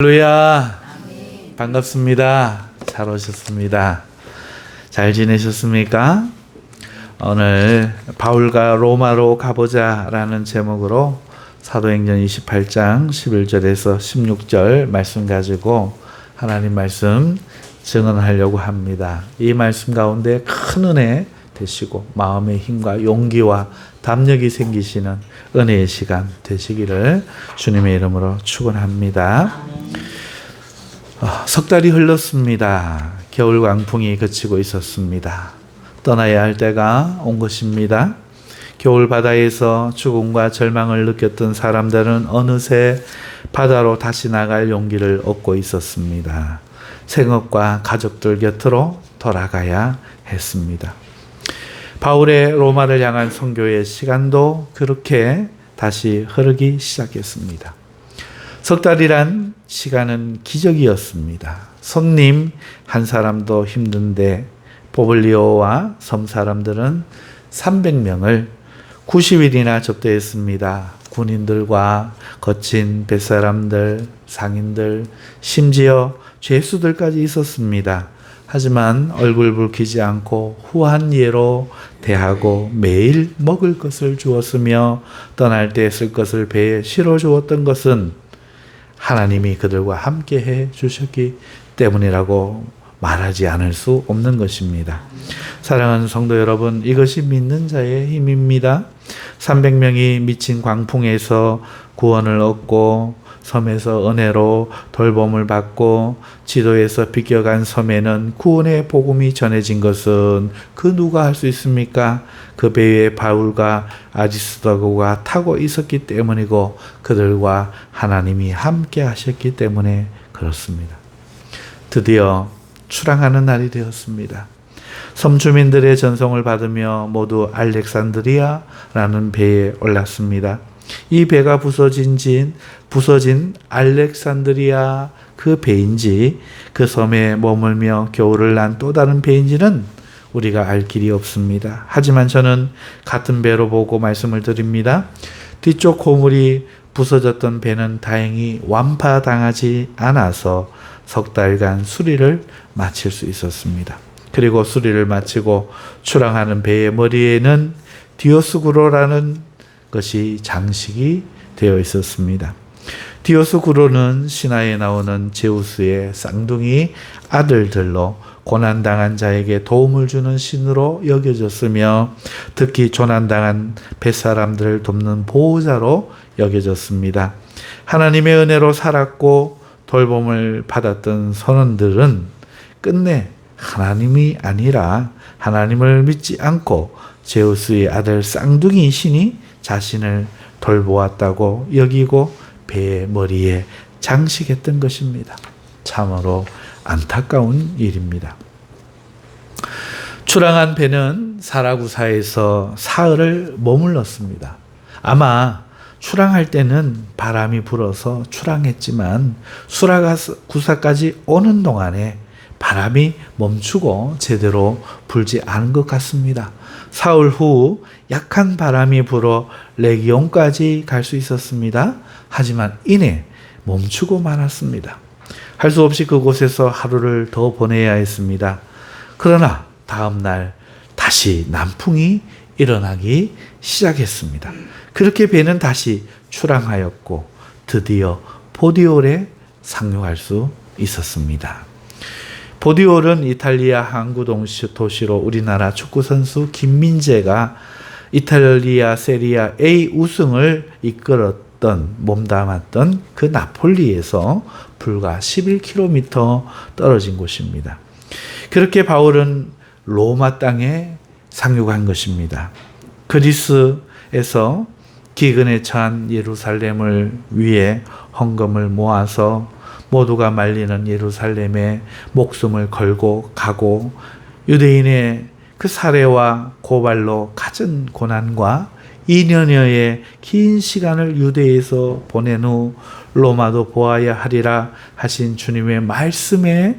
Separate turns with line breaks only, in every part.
할렐루야. 반갑습니다. 잘 오셨습니다. 잘 지내셨습니까? 오늘 바울과 로마로 가보자 라는 제목으로 사도행전 28장 11절에서 16절 말씀 가지고 하나님 말씀 증언하려고 합니다. 이 말씀 가운데 큰 은혜 되시고 마음의 힘과 용기와 담력이 생기시는 은혜의 시간 되시기를 주님의 이름으로 축원합니다. 석 달이 흘렀습니다. 겨울 광풍이 그치고 있었습니다. 떠나야 할 때가 온 것입니다. 겨울 바다에서 죽음과 절망을 느꼈던 사람들은 어느새 바다로 다시 나갈 용기를 얻고 있었습니다. 생업과 가족들 곁으로 돌아가야 했습니다. 바울의 로마를 향한 선교의 시간도 그렇게 다시 흐르기 시작했습니다. 석 달이란 시간은 기적이었습니다. 손님 한 사람도 힘든데 보블리오와 섬 사람들은 300명을 90일이나 접대했습니다. 군인들과 거친 뱃사람들, 상인들, 심지어 죄수들까지 있었습니다. 하지만 얼굴 붉히지 않고 후한 예로 대하고 매일 먹을 것을 주었으며 떠날 때 쓸 것을 배에 실어 주었던 것은 하나님이 그들과 함께 해 주셨기 때문이라고 말하지 않을 수 없는 것입니다. 사랑하는 성도 여러분, 이것이 믿는 자의 힘입니다. 300명이 미친 광풍에서 구원을 얻고 섬에서 은혜로 돌봄을 받고 지도에서 비껴간 섬에는 구원의 복음이 전해진 것은 그 누가 할 수 있습니까? 그 배에 바울과 아리스도고가 타고 있었기 때문이고 그들과 하나님이 함께 하셨기 때문에 그렇습니다. 드디어 출항하는 날이 되었습니다. 섬 주민들의 전송을 받으며 모두 알렉산드리아라는 배에 올랐습니다. 이 배가 부서진 알렉산드리아 그 배인지 그 섬에 머물며 겨울을 난 또 다른 배인지는 우리가 알 길이 없습니다. 하지만 저는 같은 배로 보고 말씀을 드립니다. 뒤쪽 고물이 부서졌던 배는 다행히 완파당하지 않아서 석 달간 수리를 마칠 수 있었습니다. 그리고 수리를 마치고 출항하는 배의 머리에는 디오스구로라는 것이 장식이 되어 있었습니다. 디오스구로는 신화에 나오는 제우스의 쌍둥이 아들들로 고난당한 자에게 도움을 주는 신으로 여겨졌으며 특히 조난당한 뱃사람들을 돕는 보호자로 여겨졌습니다. 하나님의 은혜로 살았고 돌봄을 받았던 선원들은 끝내 하나님이 아니라 하나님을 믿지 않고 제우스의 아들 쌍둥이 신이 자신을 돌보았다고 여기고 배의 머리에 장식했던 것입니다. 참으로 안타까운 일입니다. 출항한 배는 사라구사에서 사흘을 머물렀습니다. 아마 출항할 때는 바람이 불어서 출항했지만 수라구사까지 오는 동안에 바람이 멈추고 제대로 불지 않은 것 같습니다. 사흘 후 약한 바람이 불어 레기온까지 갈 수 있었습니다. 하지만 이내 멈추고 말았습니다. 할 수 없이 그곳에서 하루를 더 보내야 했습니다. 그러나 다음 날 다시 남풍이 일어나기 시작했습니다. 그렇게 배는 다시 출항하였고 드디어 보디올에 상륙할 수 있었습니다. 보디올은 이탈리아 항구 도시로 우리나라 축구선수 김민재가 이탈리아 세리아 A 우승을 이끌었던 몸담았던 그 나폴리에서 불과 11km 떨어진 곳입니다. 그렇게 바울은 로마 땅에 상륙한 것입니다. 그리스에서 기근에 처한 예루살렘을 위해 헌금을 모아서 모두가 말리는 예루살렘에 목숨을 걸고 가고 유대인의 그 살해와 고발로 갖은 고난과 2년여의 긴 시간을 유대에서 보낸 후 로마도 보아야 하리라 하신 주님의 말씀에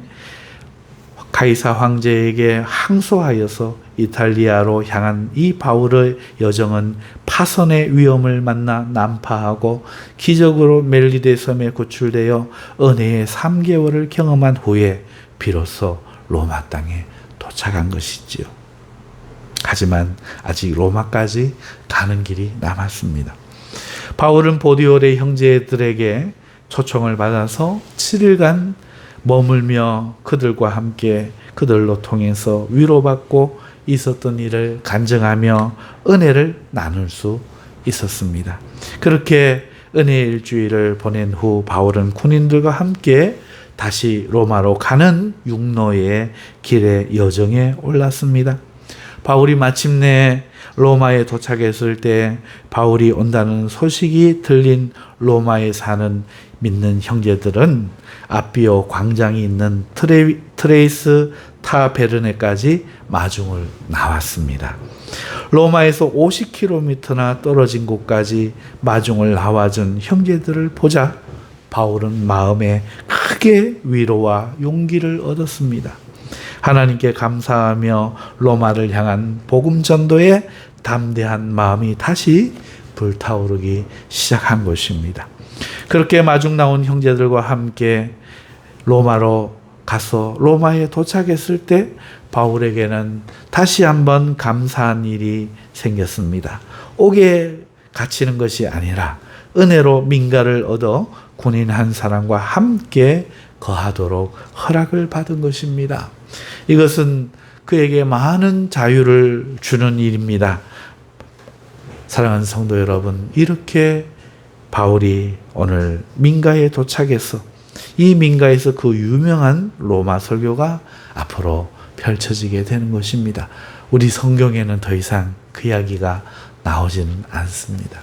가이사 황제에게 항소하여서 이탈리아로 향한 이 바울의 여정은 파선의 위험을 만나 난파하고 기적으로 멜리데 섬에 구출되어 은혜의 3개월을 경험한 후에 비로소 로마 땅에 도착한 것이지요. 하지만 아직 로마까지 가는 길이 남았습니다. 바울은 보디올의 형제들에게 초청을 받아서 7일간 머물며 그들과 함께 그들로 통해서 위로받고 있었던 일을 간증하며 은혜를 나눌 수 있었습니다. 그렇게 은혜의 일주일을 보낸 후 바울은 군인들과 함께 다시 로마로 가는 육로의 길의 여정에 올랐습니다. 바울이 마침내 로마에 도착했을 때 바울이 온다는 소식이 들린 로마에 사는 믿는 형제들은 아비오 광장이 있는 트레이스 타베르네까지 마중을 나왔습니다. 로마에서 50km나 떨어진 곳까지 마중을 나와준 형제들을 보자 바울은 마음에 크게 위로와 용기를 얻었습니다. 하나님께 감사하며 로마를 향한 복음 전도에 담대한 마음이 다시 불타오르기 시작한 것입니다. 그렇게 마중 나온 형제들과 함께 로마로 가서 로마에 도착했을 때 바울에게는 다시 한번 감사한 일이 생겼습니다. 옥에 갇히는 것이 아니라 은혜로 민가를 얻어 군인 한 사람과 함께 거하도록 허락을 받은 것입니다. 이것은 그에게 많은 자유를 주는 일입니다. 사랑하는 성도 여러분, 이렇게 바울이 오늘 민가에 도착해서 이 민가에서 그 유명한 로마 설교가 앞으로 펼쳐지게 되는 것입니다. 우리 성경에는 더 이상 그 이야기가 나오지는 않습니다.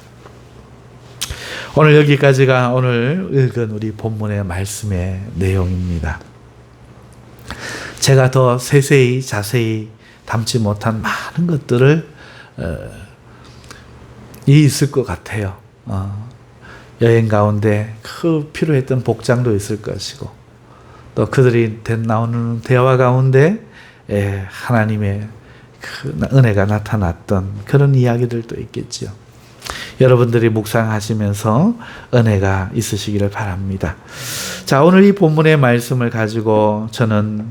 오늘 여기까지가 오늘 읽은 우리 본문의 말씀의 내용입니다. 제가 더 세세히 자세히 담지 못한 많은 것들을 있을 것 같아요. 여행 가운데 그 필요했던 복장도 있을 것이고 또 그들이 나오는 대화 가운데 하나님의 그 은혜가 나타났던 그런 이야기들도 있겠죠. 여러분들이 묵상하시면서 은혜가 있으시기를 바랍니다. 자, 오늘 이 본문의 말씀을 가지고 저는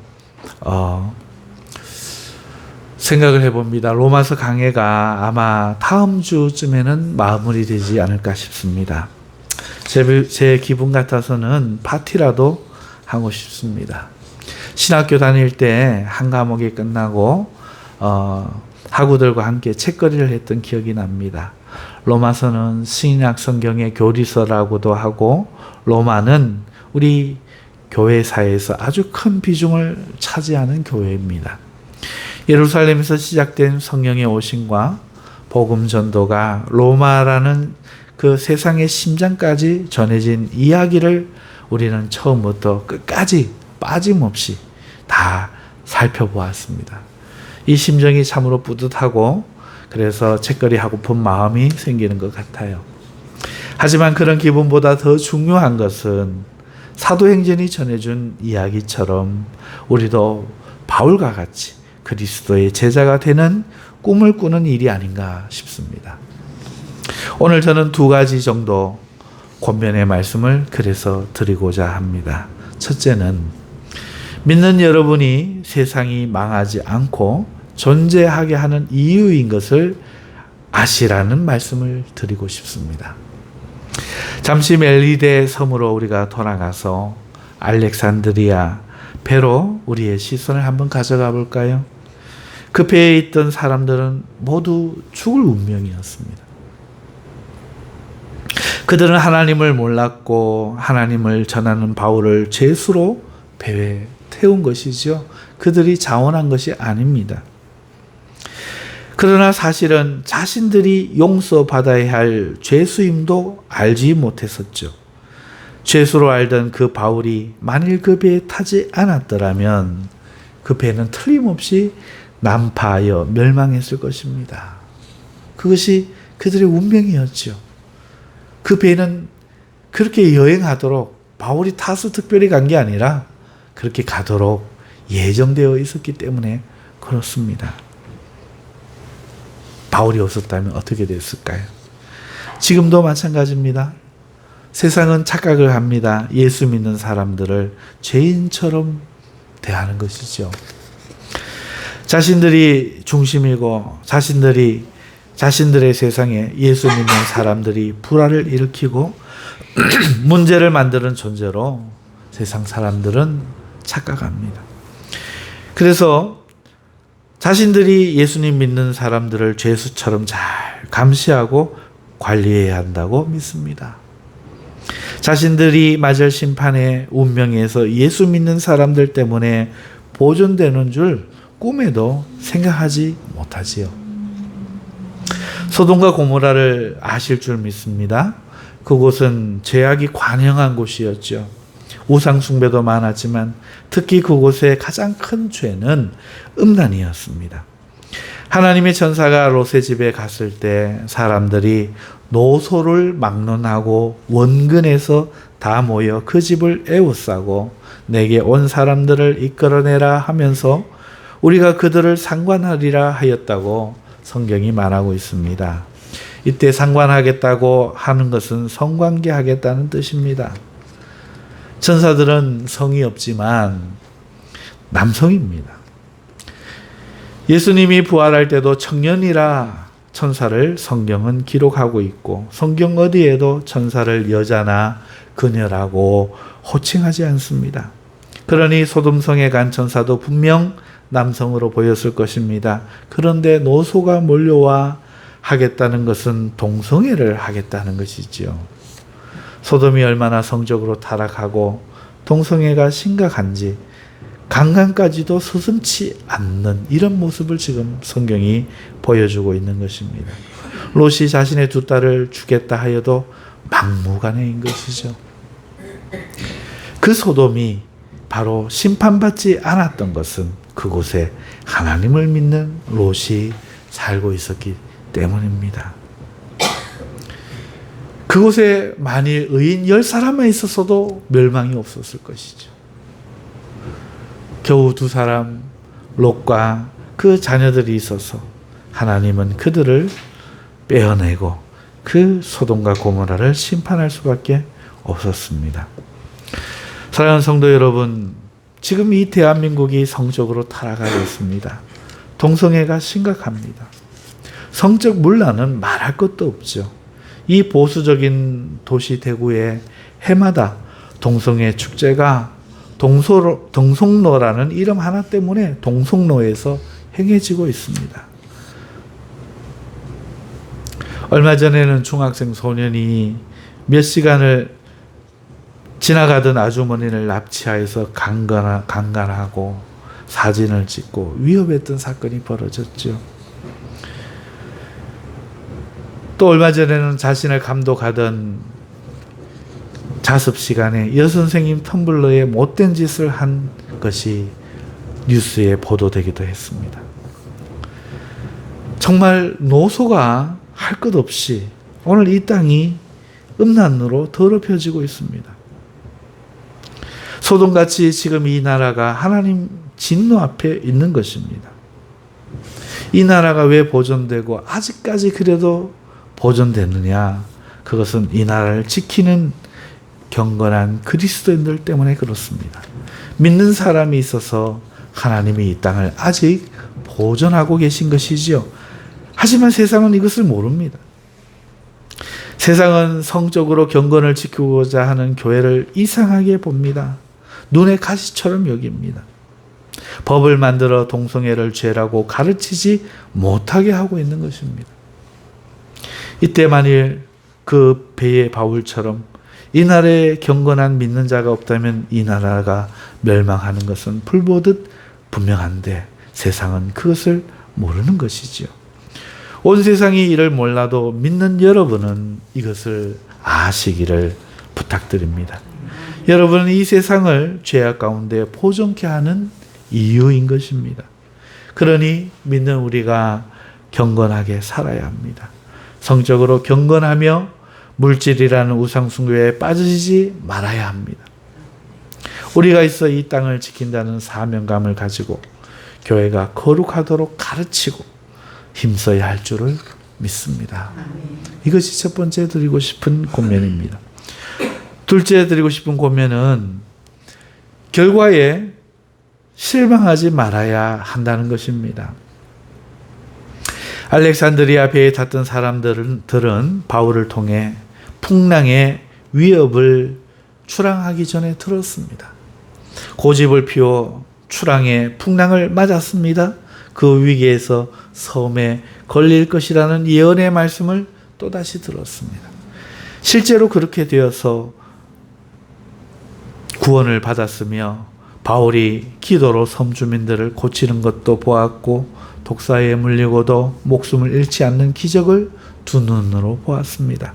생각을 해봅니다. 로마서 강해가 아마 다음 주쯤에는 마무리되지 않을까 싶습니다. 제 기분 같아서는 파티라도 하고 싶습니다. 신학교 다닐 때 한 과목이 끝나고 학우들과 함께 책거리를 했던 기억이 납니다. 로마서는 신약 성경의 교리서라고도 하고 로마는 우리 교회사에서 아주 큰 비중을 차지하는 교회입니다. 예루살렘에서 시작된 성령의 오심과 복음 전도가 로마라는 그 세상의 심장까지 전해진 이야기를 우리는 처음부터 끝까지 빠짐없이 다 살펴보았습니다. 이 심정이 참으로 뿌듯하고 그래서 책거리 하고픈 마음이 생기는 것 같아요. 하지만 그런 기분보다 더 중요한 것은 사도행전이 전해준 이야기처럼 우리도 바울과 같이 그리스도의 제자가 되는 꿈을 꾸는 일이 아닌가 싶습니다. 오늘 저는 2가지 정도 권면의 말씀을 그래서 드리고자 합니다. 첫째는 믿는 여러분이 세상이 망하지 않고 존재하게 하는 이유인 것을 아시라는 말씀을 드리고 싶습니다. 잠시 멜리데 섬으로 우리가 돌아가서 알렉산드리아 배로 우리의 시선을 한번 가져가 볼까요? 그 배에 있던 사람들은 모두 죽을 운명이었습니다. 그들은 하나님을 몰랐고 하나님을 전하는 바울을 죄수로 배에 태운 것이죠. 그들이 자원한 것이 아닙니다. 그러나 사실은 자신들이 용서받아야 할 죄수임도 알지 못했었죠. 죄수로 알던 그 바울이 만일 그 배에 타지 않았더라면 그 배는 틀림없이 난파하여 멸망했을 것입니다. 그것이 그들의 운명이었죠. 그 배는 그렇게 여행하도록 바울이 타서 특별히 간 게 아니라 그렇게 가도록 예정되어 있었기 때문에 그렇습니다. 바울이 없었다면 어떻게 됐을까요? 지금도 마찬가지입니다. 세상은 착각을 합니다. 예수 믿는 사람들을 죄인처럼 대하는 것이죠. 자신들이 중심이고 자신들의 세상에 예수 믿는 사람들이 불화를 일으키고 문제를 만드는 존재로 세상 사람들은 착각합니다. 그래서 자신들이 예수님 믿는 사람들을 죄수처럼 잘 감시하고 관리해야 한다고 믿습니다. 자신들이 맞을 심판의 운명에서 예수 믿는 사람들 때문에 보존되는 줄 꿈에도 생각하지 못하지요. 소돔과 고모라를 아실 줄 믿습니다. 그곳은 죄악이 관영한 곳이었죠. 우상 숭배도 많았지만 특히 그곳의 가장 큰 죄는 음란이었습니다. 하나님의 천사가 롯의 집에 갔을 때 사람들이 노소를 막론하고 원근에서 다 모여 그 집을 에워싸고 내게 온 사람들을 이끌어내라 하면서 우리가 그들을 상관하리라 하였다고 성경이 말하고 있습니다. 이때 상관하겠다고 하는 것은 성관계하겠다는 뜻입니다. 천사들은 성이 없지만 남성입니다. 예수님이 부활할 때도 청년이라 천사를 성경은 기록하고 있고 성경 어디에도 천사를 여자나 그녀라고 호칭하지 않습니다. 그러니 소돔성에 간 천사도 분명 남성으로 보였을 것입니다. 그런데 노소가 몰려와 하겠다는 것은 동성애를 하겠다는 것이지요. 소돔이 얼마나 성적으로 타락하고 동성애가 심각한지 강간까지도 서슴지 않는 이런 모습을 지금 성경이 보여주고 있는 것입니다. 롯이 자신의 두 딸을 주겠다 하여도 막무가내인 것이죠. 그 소돔이 바로 심판받지 않았던 것은 그곳에 하나님을 믿는 롯이 살고 있었기 때문입니다. 그곳에 만일 의인 10사람만 있었어도 멸망이 없었을 것이죠. 겨우 2사람 롯과 그 자녀들이 있어서 하나님은 그들을 빼어내고 그 소돔과 고모라를 심판할 수밖에 없었습니다. 사랑하는 성도 여러분, 지금 이 대한민국이 성적으로 타락하고 있습니다. 동성애가 심각합니다. 성적 문화는 말할 것도 없죠. 이 보수적인 도시 대구에 해마다 동성애 축제가 동성로라는 이름 하나 때문에 동성로에서 행해지고 있습니다. 얼마 전에는 중학생 소년이 몇 시간을 지나가던 아주머니를 납치하여서 강간하고 사진을 찍고 위협했던 사건이 벌어졌죠. 또 얼마 전에는 자신을 감독하던 자습 시간에 여선생님 텀블러에 못된 짓을 한 것이 뉴스에 보도되기도 했습니다. 정말 노소가 할 것 없이 오늘 이 땅이 음란으로 더럽혀지고 있습니다. 소돔같이 지금 이 나라가 하나님 진노 앞에 있는 것입니다. 이 나라가 왜 보존되고 아직까지 그래도 보존되느냐? 그것은 이 나라를 지키는 경건한 그리스도인들 때문에 그렇습니다. 믿는 사람이 있어서 하나님이 이 땅을 아직 보존하고 계신 것이지요. 하지만 세상은 이것을 모릅니다. 세상은 성적으로 경건을 지키고자 하는 교회를 이상하게 봅니다. 눈의 가시처럼 여깁니다. 법을 만들어 동성애를 죄라고 가르치지 못하게 하고 있는 것입니다. 이때 만일 그 배의 바울처럼 이 나라에 경건한 믿는 자가 없다면 이 나라가 멸망하는 것은 불보듯 분명한데 세상은 그것을 모르는 것이지요. 온 세상이 이를 몰라도 믿는 여러분은 이것을 아시기를 부탁드립니다. 여러분은 이 세상을 죄악 가운데 보존케 하는 이유인 것입니다. 그러니 믿는 우리가 경건하게 살아야 합니다. 성적으로 경건하며 물질이라는 우상숭배에 빠지지 말아야 합니다. 우리가 있어 이 땅을 지킨다는 사명감을 가지고 교회가 거룩하도록 가르치고 힘써야 할 줄을 믿습니다. 이것이 첫 번째 드리고 싶은 권면입니다. 둘째 드리고 싶은 권면은 결과에 실망하지 말아야 한다는 것입니다. 알렉산드리아 배에 탔던 사람들은 바울을 통해 풍랑의 위협을 출항하기 전에 들었습니다. 고집을 피워 출항의 풍랑을 맞았습니다. 그 위기에서 섬에 걸릴 것이라는 예언의 말씀을 또다시 들었습니다. 실제로 그렇게 되어서 구원을 받았으며 바울이 기도로 섬 주민들을 고치는 것도 보았고 독사에 물리고도 목숨을 잃지 않는 기적을 두 눈으로 보았습니다.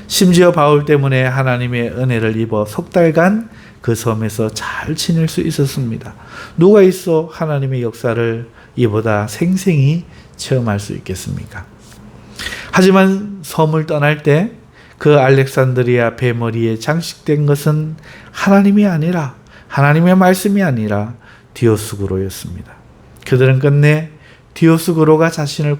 심지어 바울 때문에 하나님의 은혜를 입어 석 달간 그 섬에서 잘 지낼 수 있었습니다. 누가 있어 하나님의 역사를 이보다 생생히 체험할 수 있겠습니까? 하지만 섬을 떠날 때 그 알렉산드리아 배머리에 장식된 것은 하나님이 아니라, 하나님의 말씀이 아니라 디오스구로였습니다. 그들은 끝내 디오스구로가 자신을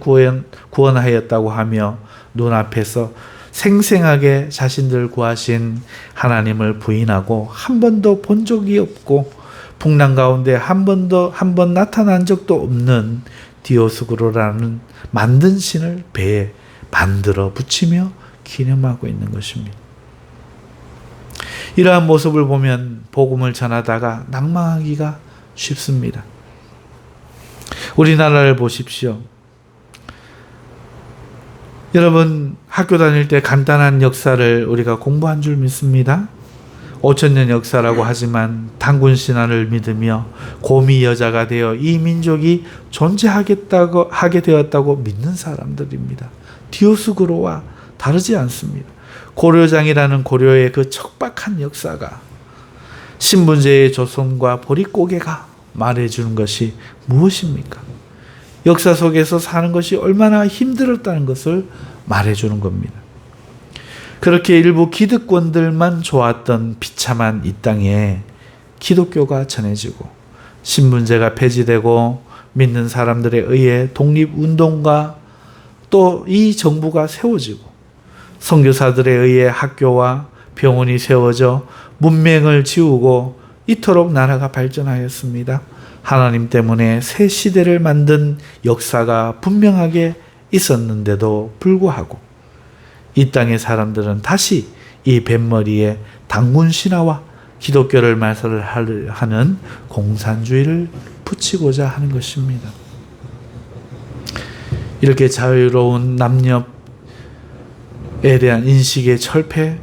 구원하였다고 하며 눈앞에서 생생하게 자신들을 구하신 하나님을 부인하고 한 번도 본 적이 없고 풍랑 가운데 한 번 나타난 적도 없는 디오스구로라는 만든 신을 배에 만들어 붙이며 기념하고 있는 것입니다. 이러한 모습을 보면 복음을 전하다가 낭망하기가 쉽습니다. 우리나라를 보십시오. 여러분 학교 다닐 때 간단한 역사를 우리가 공부한 줄 믿습니다. 5,000년 역사라고 하지만 단군 신화를 믿으며 고미 여자가 되어 이 민족이 하게 되었다고 믿는 사람들입니다. 디오스구로와 다르지 않습니다. 고려장이라는 고려의 그 척박한 역사가 신분제의 조선과 보릿고개가 말해주는 것이 무엇입니까? 역사 속에서 사는 것이 얼마나 힘들었다는 것을 말해주는 겁니다. 그렇게 일부 기득권들만 좋았던 비참한 이 땅에 기독교가 전해지고 신분제가 폐지되고 믿는 사람들에 의해 독립운동과 또 이 정부가 세워지고 선교사들에 의해 학교와 병원이 세워져 문맹을 지우고 이토록 나라가 발전하였습니다. 하나님 때문에 새 시대를 만든 역사가 분명하게 있었는데도 불구하고 이 땅의 사람들은 다시 이 뱃머리에 단군 신화와 기독교를 말살하는 공산주의를 붙이고자 하는 것입니다. 이렇게 자유로운 남녀에 대한 인식의 철폐,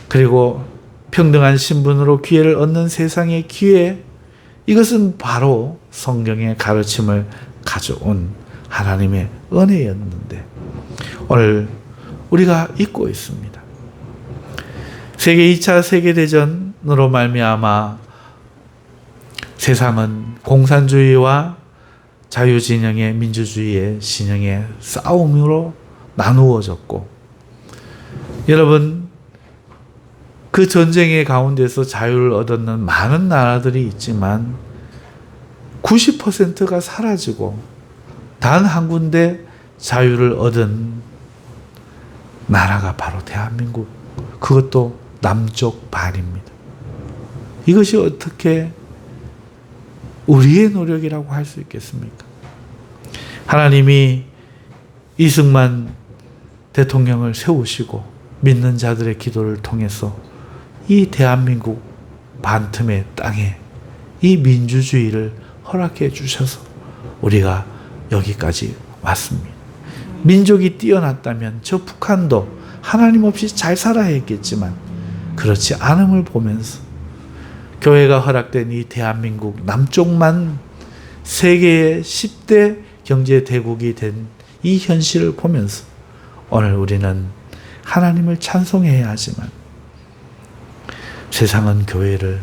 그리고 평등한 신분으로 기회를 얻는 세상의 기회, 이것은 바로 성경의 가르침을 가져온 하나님의 은혜였는데 오늘 우리가 잊고 있습니다. 세계 2차 세계대전으로 말미암아 세상은 공산주의와 자유진영의 민주주의의 진영의 싸움으로 나누어졌고, 여러분 그 전쟁의 가운데서 자유를 얻었는 많은 나라들이 있지만 90%가 사라지고 단 한 군데 자유를 얻은 나라가 바로 대한민국, 그것도 남쪽 반입니다. 이것이 어떻게 우리의 노력이라고 할 수 있겠습니까? 하나님이 이승만 대통령을 세우시고 믿는 자들의 기도를 통해서 이 대한민국 반틈의 땅에 이 민주주의를 허락해 주셔서 우리가 여기까지 왔습니다. 민족이 뛰어났다면 저 북한도 하나님 없이 잘 살아야 했겠지만 그렇지 않음을 보면서 교회가 허락된 이 대한민국 남쪽만 세계의 10대 경제대국이 된 이 현실을 보면서 오늘 우리는 하나님을 찬송해야 하지만 세상은 교회를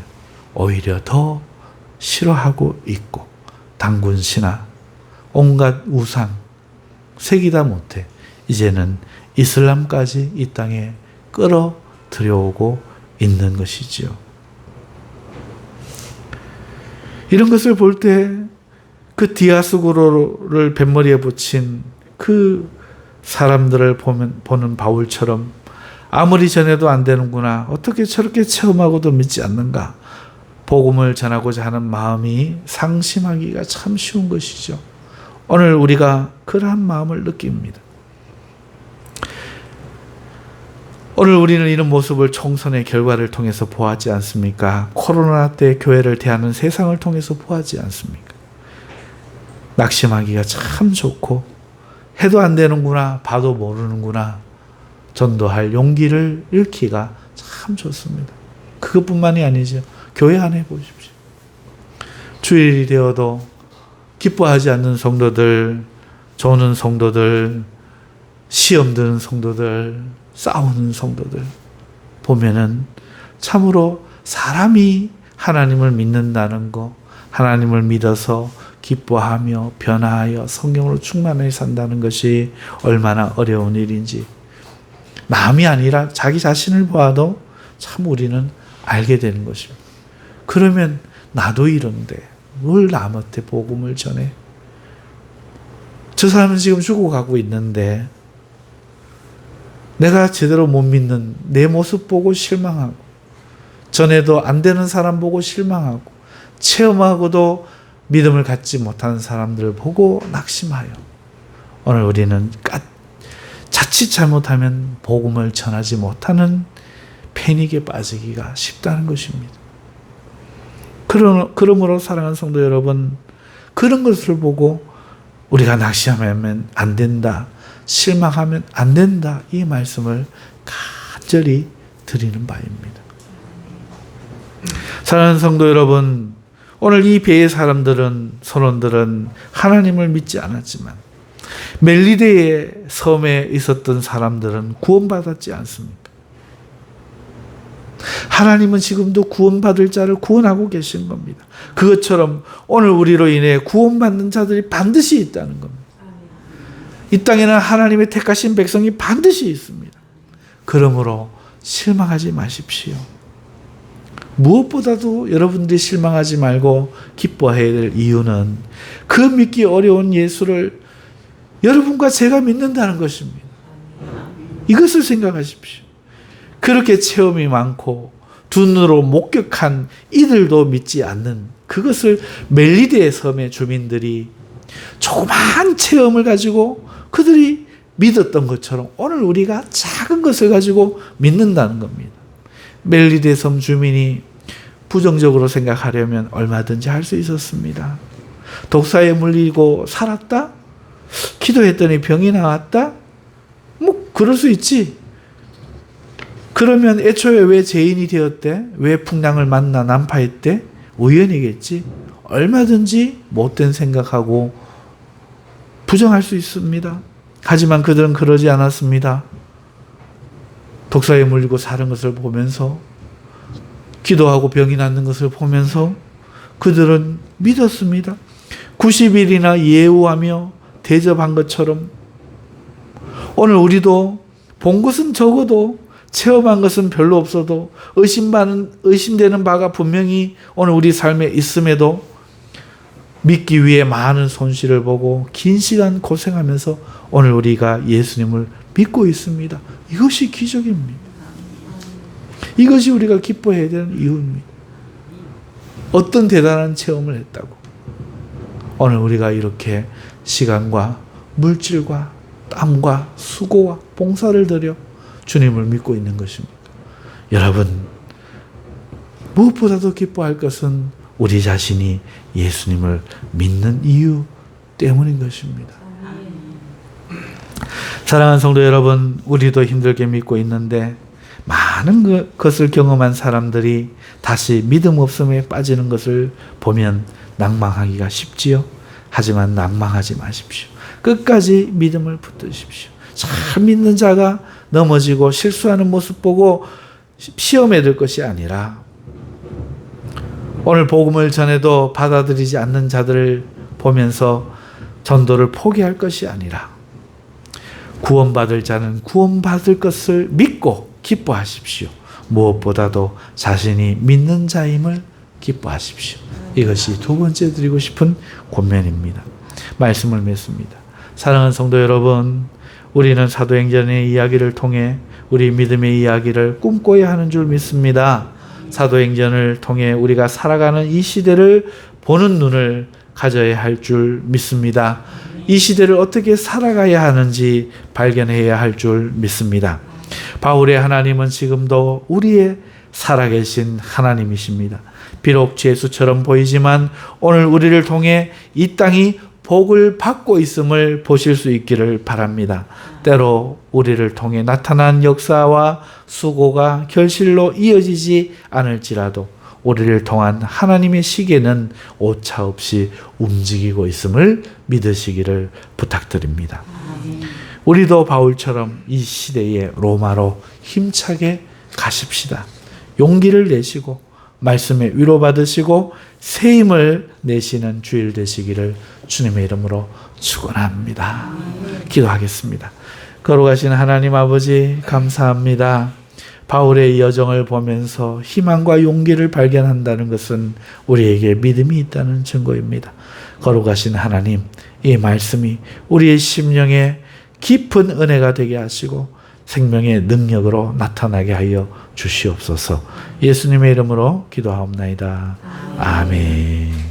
오히려 더 싫어하고 있고 단군 신화, 온갖 우상, 새기다 못해 이제는 이슬람까지 이 땅에 끌어들여오고 있는 것이지요. 이런 것을 볼 때 그 디아스고로를 뱃머리에 붙인 그 사람들을 보는 바울처럼 아무리 전해도 안 되는구나. 어떻게 저렇게 체험하고도 믿지 않는가. 복음을 전하고자 하는 마음이 상심하기가 참 쉬운 것이죠. 오늘 우리가 그러한 마음을 느낍니다. 오늘 우리는 이런 모습을 총선의 결과를 통해서 보았지 않습니까? 코로나 때 교회를 대하는 세상을 통해서 보았지 않습니까? 낙심하기가 참 좋고 해도 안 되는구나, 봐도 모르는구나, 전도할 용기를 잃기가 참 좋습니다. 그것뿐만이 아니죠. 교회 안에 보십시오. 주일이 되어도 기뻐하지 않는 성도들, 조는 성도들, 시험 드는 성도들, 싸우는 성도들 보면은 참으로 사람이 하나님을 믿는다는 거, 하나님을 믿어서 기뻐하며 변화하여 성령으로 충만하게 산다는 것이 얼마나 어려운 일인지 남이 아니라 자기 자신을 보아도 참 우리는 알게 되는 것입니다. 그러면 나도 이런데 뭘 남한테 복음을 전해? 저 사람은 지금 죽어가고 있는데 내가 제대로 못 믿는 내 모습 보고 실망하고, 전에도 안 되는 사람 보고 실망하고, 체험하고도 믿음을 갖지 못하는 사람들을 보고 낙심하여 오늘 우리는 자칫 잘못하면 복음을 전하지 못하는 패닉에 빠지기가 쉽다는 것입니다. 그러므로 사랑하는 성도 여러분, 그런 것을 보고 우리가 낙심하면 안 된다, 실망하면 안 된다, 이 말씀을 간절히 드리는 바입니다. 사랑하는 성도 여러분, 오늘 이 배의 선원들은 하나님을 믿지 않았지만 멜리데의 섬에 있었던 사람들은 구원받았지 않습니까? 하나님은 지금도 구원받을 자를 구원하고 계신 겁니다. 그것처럼 오늘 우리로 인해 구원받는 자들이 반드시 있다는 겁니다. 이 땅에는 하나님의 택하신 백성이 반드시 있습니다. 그러므로 실망하지 마십시오. 무엇보다도 여러분들이 실망하지 말고 기뻐해야 될 이유는 그 믿기 어려운 예수를 여러분과 제가 믿는다는 것입니다. 이것을 생각하십시오. 그렇게 체험이 많고 두 눈으로 목격한 이들도 믿지 않는 그것을 멜리데의 섬의 주민들이 조그마한 체험을 가지고 그들이 믿었던 것처럼 오늘 우리가 작은 것을 가지고 믿는다는 겁니다. 멜리데 섬 주민이 부정적으로 생각하려면 얼마든지 할 수 있었습니다. 독사에 물리고 살았다? 기도했더니 병이 나왔다? 뭐 그럴 수 있지. 그러면 애초에 왜 죄인이 되었대? 왜 풍랑을 만나 난파했대? 우연이겠지. 얼마든지 못된 생각하고 부정할 수 있습니다. 하지만 그들은 그러지 않았습니다. 독사에 물리고 사는 것을 보면서, 기도하고 병이 낫는 것을 보면서 그들은 믿었습니다. 90일이나 예우하며 대접한 것처럼 오늘 우리도 본 것은 적어도 체험한 것은 별로 없어도 의심되는 바가 분명히 오늘 우리 삶에 있음에도 믿기 위해 많은 손실을 보고 긴 시간 고생하면서 오늘 우리가 예수님을 믿고 있습니다. 이것이 기적입니다. 이것이 우리가 기뻐해야 되는 이유입니다. 어떤 대단한 체험을 했다고 오늘 우리가 이렇게 시간과 물질과 땀과 수고와 봉사를 들여 주님을 믿고 있는 것입니다. 여러분, 무엇보다도 기뻐할 것은 우리 자신이 예수님을 믿는 이유 때문인 것입니다. 사랑하는 성도 여러분, 우리도 힘들게 믿고 있는데 많은 것을 경험한 사람들이 다시 믿음 없음에 빠지는 것을 보면 낭망하기가 쉽지요. 하지만 낭망하지 마십시오. 끝까지 믿음을 붙드십시오. 잘 믿는 자가 넘어지고 실수하는 모습 보고 시험에 들 것이 아니라 오늘 복음을 전해도 받아들이지 않는 자들을 보면서 전도를 포기할 것이 아니라 구원받을 자는 구원받을 것을 믿고 기뻐하십시오. 무엇보다도 자신이 믿는 자임을 기뻐하십시오. 이것이 두 번째 드리고 싶은 권면입니다. 말씀을 맺습니다. 사랑하는 성도 여러분, 우리는 사도행전의 이야기를 통해 우리 믿음의 이야기를 꿈꿔야 하는 줄 믿습니다. 사도행전을 통해 우리가 살아가는 이 시대를 보는 눈을 가져야 할 줄 믿습니다. 이 시대를 어떻게 살아가야 하는지 발견해야 할 줄 믿습니다. 바울의 하나님은 지금도 우리의 살아계신 하나님이십니다. 비록 죄수처럼 보이지만 오늘 우리를 통해 이 땅이 복을 받고 있음을 보실 수 있기를 바랍니다. 때로 우리를 통해 나타난 역사와 수고가 결실로 이어지지 않을지라도 우리를 통한 하나님의 시계는 오차없이 움직이고 있음을 믿으시기를 부탁드립니다. 우리도 바울처럼 이 시대의 로마로 힘차게 가십시다. 용기를 내시고 말씀에 위로받으시고 새 힘을 내시는 주일 되시기를 주님의 이름으로 축원합니다. 기도하겠습니다. 거룩하신 하나님 아버지 감사합니다. 바울의 여정을 보면서 희망과 용기를 발견한다는 것은 우리에게 믿음이 있다는 증거입니다. 거룩하신 하나님, 이 말씀이 우리의 심령에 깊은 은혜가 되게 하시고 생명의 능력으로 나타나게 하여 주시옵소서. 예수님의 이름으로 기도하옵나이다. 아멘.